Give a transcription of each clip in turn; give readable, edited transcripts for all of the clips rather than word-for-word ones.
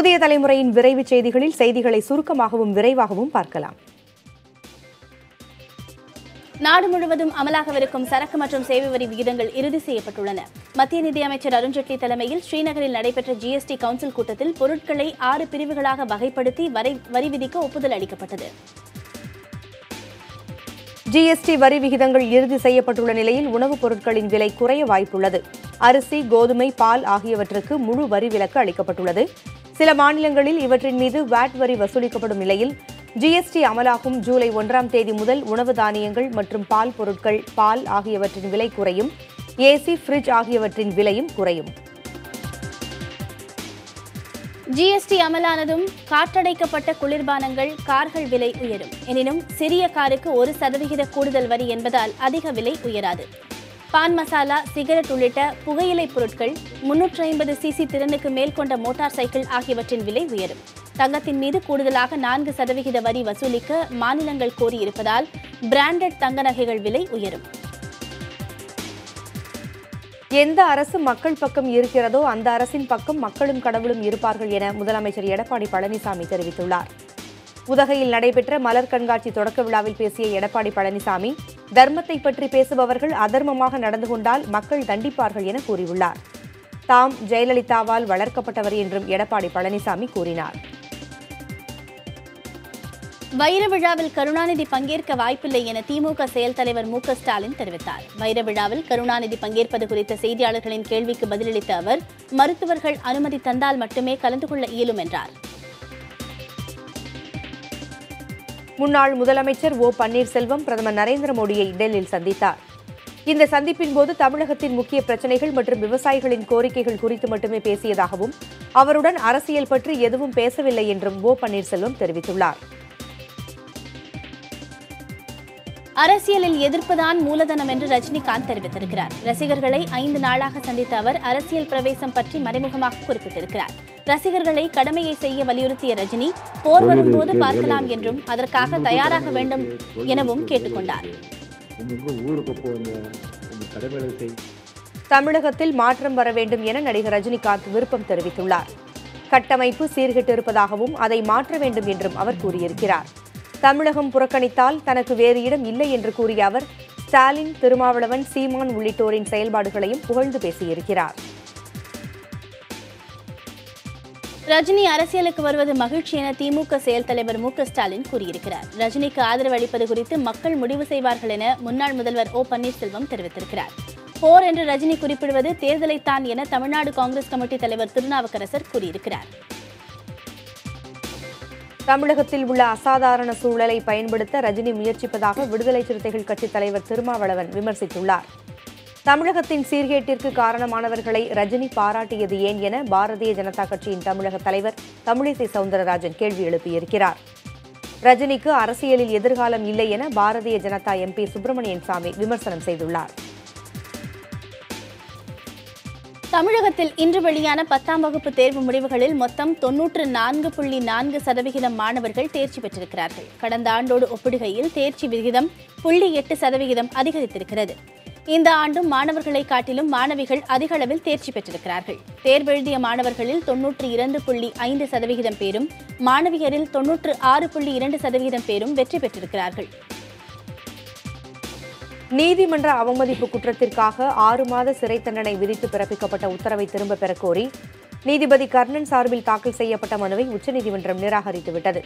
புதிய தலைமுறையின் விரைவு செய்திகளில் செய்திகளை சுருக்கமாகவும் விரைவாகவும் பார்க்கலாம். நாடு முழுவதும் அமலாகவிருக்கும் சரக்கு மற்றும் சேவை வரி விகிதங்கள் இறுதி செய்யப்பட்டுள்ளன. மத்திய நிதியமைச்சர் அருண்ஜேட்லி தலைமையில் ஸ்ரீநகரில் நடைபெற்ற ஜிஎஸ்டி கவுன்சில் கூட்டத்தில் பொருட்களை 6 பிரிவுகளாக வகைப்படுத்தி வரி விதிக்க ஒப்புதல் அளிக்கப்பட்டது. ஜிஎஸ்டி வரி விகிதங்கள் இறுதி செய்யப்பட்டுள்ள நிலையில் உணவுப் பொருட்களின் விலை குறைய வாய்ப்புள்ளது. அரிசி, கோதுமை, பால் ஆகியவற்றுக்கு முழு வரி விலக்கு அளிக்கப்பட்டுள்ளது. சில மாநிலங்களில் இவற்றின் மீது வாட் வரி வசூலிக்கப்படும் நிலையில் ஜிஎஸ்டி அமலாகும் ஜூலை 1ஆம் தேதி முதல் உணவு தானியங்கள் மற்றும் பால் பொருட்கள், பால் ஆகியவற்றின் விலை குறையும். ஏசி, ஃப்ரிட்ஜ் ஆகியவற்றின் விலையும் குறையும். ஜிஎஸ்டி அமலானதும் காற்றடைக்கப்பட்ட குளிர்பானங்கள், கார்கள் விலை உயரும். எனினும் சிறிய காருக்கு 1% கூடுதல் வரி என்பதால் அதிக விலை உயராது. பான் மசாலா, சிகரெட் உள்ளிட்ட புகையிலை பொருட்கள், 350 சிசி திறனுக்கு மேல் கொண்ட மோட்டார் சைக்கிள் ஆகியவற்றின் விலை உயரும். தங்கத்தின் மீது கூடுதலாக 4% வரி வசூலிக்க மாநிலங்கள் கோரியிருப்பதால் பிராண்டட் தங்க நகைகள் விலை உயரும். எந்த அரசு மக்கள் பக்கம் இருக்கிறதோ அந்த அரசின் பக்கம் மக்களும் கடவுளும் இருப்பார்கள் என முதலமைச்சர் எடப்பாடி பழனிசாமி தெரிவித்துள்ளார். உதகையில் நடைபெற்ற மலர் கண்காட்சி தொடக்க விழாவில் பேசிய எடப்பாடி பழனிசாமி, தர்மத்தை பற்றி பேசுபவர்கள் அதர்மமாக நடந்து கொண்டால் மக்கள் தண்டிப்பார்கள் என கூறியுள்ளார். தாம் ஜெயலலிதாவால் வளர்க்கப்பட்டவர் என்றும் எடப்பாடி பழனிசாமி கூறினார். வைர விழாவில் கருணாநிதி பங்கேற்க வாய்ப்பில்லை என திமுக செயல் தலைவர் மு.க. ஸ்டாலின் தெரிவித்தார். வைர விழாவில் கருணாநிதி பங்கேற்பது குறித்த செய்தியாளர்களின் கேள்விக்கு பதிலளித்த அவர், மருத்துவர்கள் அனுமதி தந்தால் மட்டுமே கலந்து கொள்ள இயலும் என்றார். முன்னாள் முதலமைச்சர் ஓ பன்னீர்செல்வம் பிரதமர் நரேந்திர மோடியை டெல்லியில் சந்தித்தார். இந்த சந்திப்பின் போது தமிழகத்தின் முக்கிய பிரச்சினைகள் மற்றும் விவசாயிகளின் கோரிக்கைகள் குறித்து மட்டுமே பேசியதாகவும் அவருடன் அரசியல் பற்றி எதுவும் பேசவில்லை என்றும் ஓ பன்னீர்செல்வம் தெரிவித்துள்ளார். அரசியலில் எதிர்ப்புதான் மூலதனம் என்று ரஜினிகாந்த் தெரிவித்திருக்கிறார். ரசிகர்களை 5 நாளாக சந்தித்த அவர் அரசியல் பிரவேசம் பற்றி மறைமுகமாக குறிப்பிட்டிருக்கிறார். ரசிகர்களை கடமையை செய்ய வலியுறுத்திய ரஜினி, போர் வரும்போது பார்க்கலாம் என்றும் அதற்காக தயாராக வேண்டும் எனவும் கேட்டுக்கொண்டார். தமிழகத்தில் மாற்றம் வர வேண்டும் என நடிகர் ரஜினிகாந்த் விருப்பம் தெரிவித்துள்ளார். கட்டமைப்பு சீர்கெட்டிருப்பதாகவும் அதை மாற்ற வேண்டும் என்றும் அவர் கூறியிருக்கிறார். தமிழகம் புறக்கணித்தால் தனக்கு வேறு இடம் இல்லை என்று கூறிய அவர், ஸ்டாலின், திருமாவளவன், சீமான் உள்ளிட்டோரின் செயல்பாடுகளையும் புகழ்ந்து பேசியிருக்கிறார். ரஜினி அரசியலுக்கு வருவது மகிழ்ச்சி என திமுக செயல் தலைவர் மு.க. ஸ்டாலின் கூறியிருக்கிறார். ரஜினிக்கு ஆதரவு அளிப்பது குறித்து மக்கள் முடிவு செய்வார்கள் என முன்னாள் முதல்வர் ஓ பன்னீர்செல்வம் தெரிவித்திருக்கிறார். போர் என்று ரஜினி குறிப்பிடுவது தேர்தலைத்தான் என தமிழ்நாடு காங்கிரஸ் கமிட்டி தலைவர் திருநாவுக்கரசர் கூறியிருக்கிறார். தமிழகத்தில் உள்ள அசாதாரண சூழலை பயன்படுத்த ரஜினி முயற்சிப்பதாக விடுதலை சிறுத்தைகள் கட்சித் தலைவர் திருமாவளவன் விமர்சித்துள்ளார். தமிழகத்தின் சீர்கேட்டிற்கு காரணமானவர்களை ரஜினி பாராட்டியது ஏன் என பாரதிய ஜனதா கட்சியின் தமிழக தலைவர் தமிழிசை சவுந்தரராஜன் கேள்வி எழுப்பியிருக்கிறார். ரஜினிக்கு அரசியலில் எதிர்காலம் இல்லை என பாரதிய ஜனதா எம்பி சுப்பிரமணியன் சாமி விமர்சனம் செய்துள்ளார். தமிழகத்தில் இன்று வெளியான 10ஆம் வகுப்பு தேர்வு முடிவுகளில் மொத்தம் 94.4% மாணவர்கள் தேர்ச்சி பெற்றிருக்கிறார்கள். கடந்த ஆண்டோடு ஒப்பிடுகையில் தேர்ச்சி விகிதம் 0.8% அதிகரித்திருக்கிறது. இந்த ஆண்டும் மாணவர்களை காட்டிலும் மாணவிகள் அதிக அளவில் தேர்ச்சி பெற்றிருக்கிறார்கள். தேர்வெழுதிய மாணவர்களில் 92.5% பேரும், மாணவியரில் 96.2% பேரும் வெற்றி பெற்றிருக்கிறார்கள். நீதிமன்ற அவமதிப்பு குற்றத்திற்காக 6 மாத சிறை தண்டனை விதித்து பிறப்பிக்கப்பட்ட உத்தரவை திரும்பப் பெறக் கோரி நீதிபதி கர்ணன் சார்பில் தாக்கல் செய்யப்பட்ட மனுவை உச்சநீதிமன்றம் நிராகரித்துவிட்டது.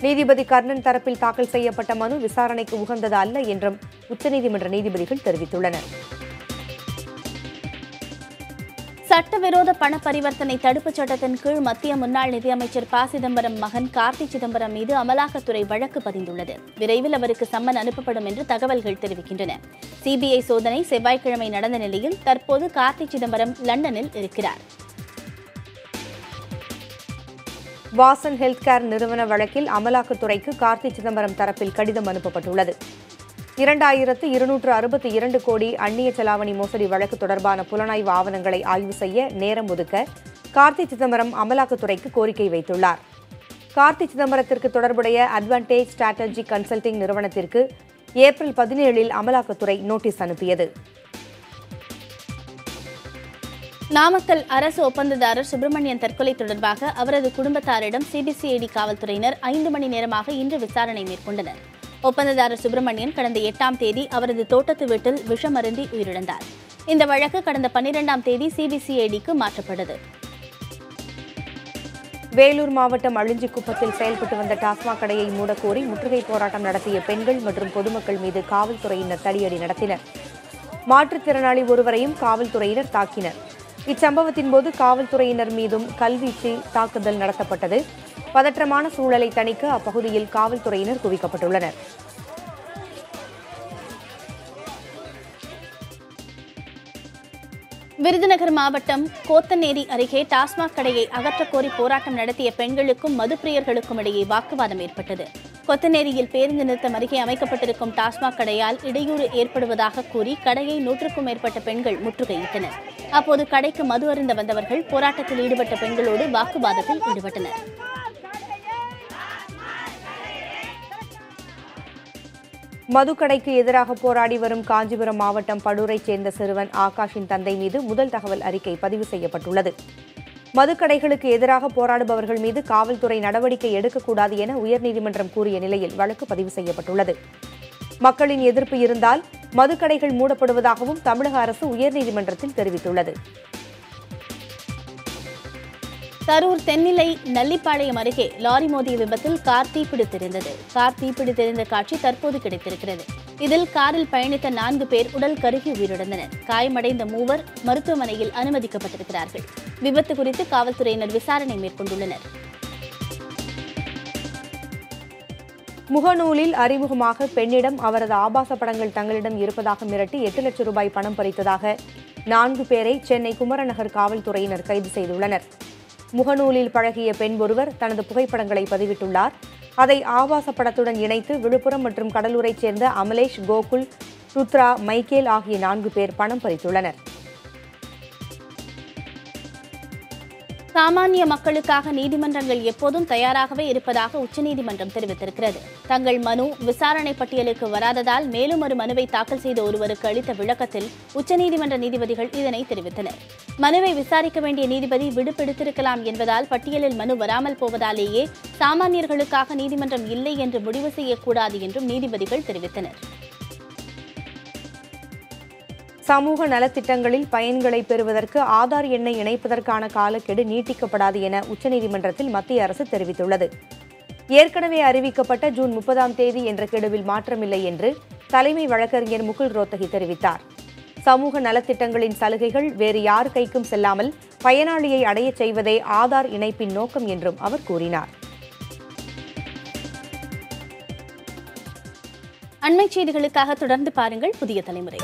நீதிபதி கர்ணன் தரப்பில் தாக்கல் செய்யப்பட்ட மனு விசாரணைக்கு உகந்தது அல்ல என்றும் உச்சநீதிமன்ற நீதிபதிகள் தெரிவித்துள்ளனர். சட்டவிரோத பண பரிவர்த்தனை தடுப்புச் சட்டத்தின் கீழ் மத்திய முன்னாள் நிதியமைச்சர் ப. சிதம்பரம் மகன் கார்த்தி சிதம்பரம் மீது அமலாக்கத்துறை வழக்கு பதிந்துள்ளது. விரைவில் அவருக்கு சம்மன் அனுப்பப்படும் என்று தகவல்கள் தெரிவிக்கின்றன. சிபிஐ சோதனை செவ்வாய்க்கிழமை நடந்த நிலையில் தற்போது கார்த்தி சிதம்பரம் லண்டனில் இருக்கிறார். வாசன் ஹெல்த் கேர் நிறுவன வழக்கில் அமலாக்கத்துறைக்கு கார்த்தி சிதம்பரம் தரப்பில் கடிதம் அனுப்பப்பட்டுள்ளது. 2262 கோடி அந்நிய செலாவணி மோசடி வழக்கு தொடர்பான புலனாய்வு ஆவணங்களை ஆய்வு செய்ய நேரம் ஒதுக்க கார்த்தி சிதம்பரம் அமலாக்கத்துறைக்கு கோரிக்கை வைத்துள்ளார். கார்த்தி சிதம்பரத்திற்கு தொடர்புடைய அட்வான்டேஜ் ஸ்ட்ராட்டஜி கன்சல்டிங் நிறுவனத்திற்கு ஏப்ரல் 17 அமலாக்கத்துறை நோட்டீஸ் அனுப்பியது. நாமக்கல் அரசு ஒப்பந்ததாரர் சுப்பிரமணியன் தற்கொலை தொடர்பாக அவரது குடும்பத்தாரிடம் சிபிசிஐடி காவல்துறையினர் 5 மணி நேரமாக இன்று விசாரணை மேற்கொண்டனர். ஒப்பந்ததாரர் சுப்பிரமணியன் கடந்த 8ஆம் தேதி அவரது தோட்டத்து வீட்டில் விஷமருந்தி உயிரிழந்தார். இந்த வழக்கு கடந்த 12ஆம் தேதி சிபிசிஐடிக்கு மாற்றப்பட்டது. வேலூர் மாவட்டம் அழிஞ்சிக்குப்பத்தில் செயல்பட்டு வந்த டாஸ்மாக் கடையை மூடக்கோரி முற்றுகை போராட்டம் நடத்திய பெண்கள் மற்றும் பொதுமக்கள் மீது காவல்துறையினர் தடியடி நடத்தினர். மாற்றுத்திறனாளி ஒருவரையும் காவல்துறையினர் தாக்கினர். இச்சம்பவத்தின் போது காவல்துறையினர் மீதும் கல்வீச்சு தாக்குதல் நடத்தப்பட்டது. பதற்றமான சூழலை தணிக்க அப்பகுதியில் காவல்துறையினர் குவிக்கப்பட்டுள்ளனர். விருதுநகர் மாவட்டம் கோத்தநேரி அருகே டாஸ்மாக் கடையை அகற்றக்கோரி போராட்டம் நடத்திய பெண்களுக்கும் மதுப்பிரியர்களுக்கும் இடையே வாக்குவாதம் ஏற்பட்டது. கொத்தநேரியில் பேருந்து நிறுத்தம் அருகே அமைக்கப்பட்டிருக்கும் டாஸ்மாக் கடையால் இடையூறு ஏற்படுவதாக கூறி கடையை 100க்கும் மேற்பட்ட பெண்கள் முற்றுகையிட்டனர். அப்போது கடைக்கு மது அருந்த வந்தவர்கள் போராட்டத்தில் ஈடுபட்ட பெண்களோடு வாக்குவாதத்தில் ஈடுபட்டனர். மதுக்கடைக்கு எதிராக போராடி வரும் காஞ்சிபுரம் மாவட்டம் படூரைச் சேர்ந்த சிறுவன் ஆகாஷின் தந்தை மீது முதல் தகவல் அறிக்கை பதிவு செய்யப்பட்டுள்ளது. மதுக்கடைகளுக்கு எதிராக போராடுபவர்கள் மீது காவல்துறை நடவடிக்கை எடுக்கக்கூடாது என உயர்நீதிமன்றம் கூறிய நிலையில் வழக்கு பதிவு செய்யப்பட்டுள்ளது. மக்களின் எதிர்ப்பு இருந்தால் மதுக்கடைகள் மூடப்படுவதாகவும் தமிழக அரசு உயர்நீதிமன்றத்தில் தெரிவித்துள்ளது. கரூர் தென்னிலை நல்லிப்பாளையம் அருகே லாரி மோதிய விபத்தில் கார் தீப்பிடித்திருந்தது. கார் தீப்பிடித்திருந்த காட்சி தற்போது கிடைத்திருக்கிறது. இதில் காரில் பயணித்த 4 பேர் உடல் கருகி உயிரிழந்தனர். காயமடைந்த 3 மருத்துவமனையில் அனுமதிக்கப்பட்டிருக்கிறார்கள். விபத்து குறித்து காவல்துறையினர் விசாரணை மேற்கொண்டுள்ளனர். முகநூலில் அறிமுகமாக பெண்ணிடம் அவரது ஆபாச படங்கள் தங்களிடம் இருப்பதாக மிரட்டி 8 லட்சம் ரூபாய் பணம் பறித்ததாக 4 பேரை சென்னை குமரநகர் காவல்துறையினர் கைது செய்துள்ளனர். முகநூலில் பழகிய பெண் ஒருவர் தனது புகைப்படங்களை பதிவிட்டுள்ளார். அதை ஆபாச படத்துடன் இணைத்து விழுப்புரம் மற்றும் கடலூரைச் சேர்ந்த அமலேஷ், கோகுல், ருத்ரா, மைக்கேல் ஆகிய 4 பேர் பணம் பறித்துள்ளனர். சாமானிய மக்களுக்காக நீதிமன்றங்கள் எப்போதும் தயாராகவே இருப்பதாக உச்சநீதிமன்றம் தெரிவித்திருக்கிறது. தங்கள் மனு விசாரணை பட்டியலுக்கு வராததால் மேலும் ஒரு மனுவை தாக்கல் செய்த ஒருவருக்கு அளித்த விளக்கத்தில் உச்சநீதிமன்ற நீதிபதிகள் இதனை தெரிவித்தனர். மனுவை விசாரிக்க வேண்டிய நீதிபதி விடுப்பெடுத்திருக்கலாம் என்பதால் பட்டியலில் மனு வராமல் போவதாலேயே சாமானியர்களுக்காக நீதிமன்றம் இல்லை என்று முடிவு செய்யக்கூடாது என்றும் நீதிபதிகள் தெரிவித்தனர். சமூக நலத்திட்டங்களில் பயன்களை பெறுவதற்கு ஆதார் எண்ணை இணைப்பதற்கான காலக்கெடு நீட்டிக்கப்படாது என உச்சநீதிமன்றத்தில் மத்திய அரசு தெரிவித்துள்ளது. ஏற்கனவே அறிவிக்கப்பட்ட ஜூன் 30ஆம் தேதி என்ற கெடுவில் மாற்றமில்லை என்று தலைமை வழக்கறிஞர் முகுல் ரோத்தகி தெரிவித்தார். சமூக நலத்திட்டங்களின் சலுகைகள் வேறு யார் கைக்கும் செல்லாமல் பயனாளியை அடையச் செய்வதே ஆதார் இணைப்பின் நோக்கம் என்றும் அவர் கூறினார். அண்மைச் செய்திகளுக்காக தொடர்ந்து பாருங்கள் புதிய தலைமுறை.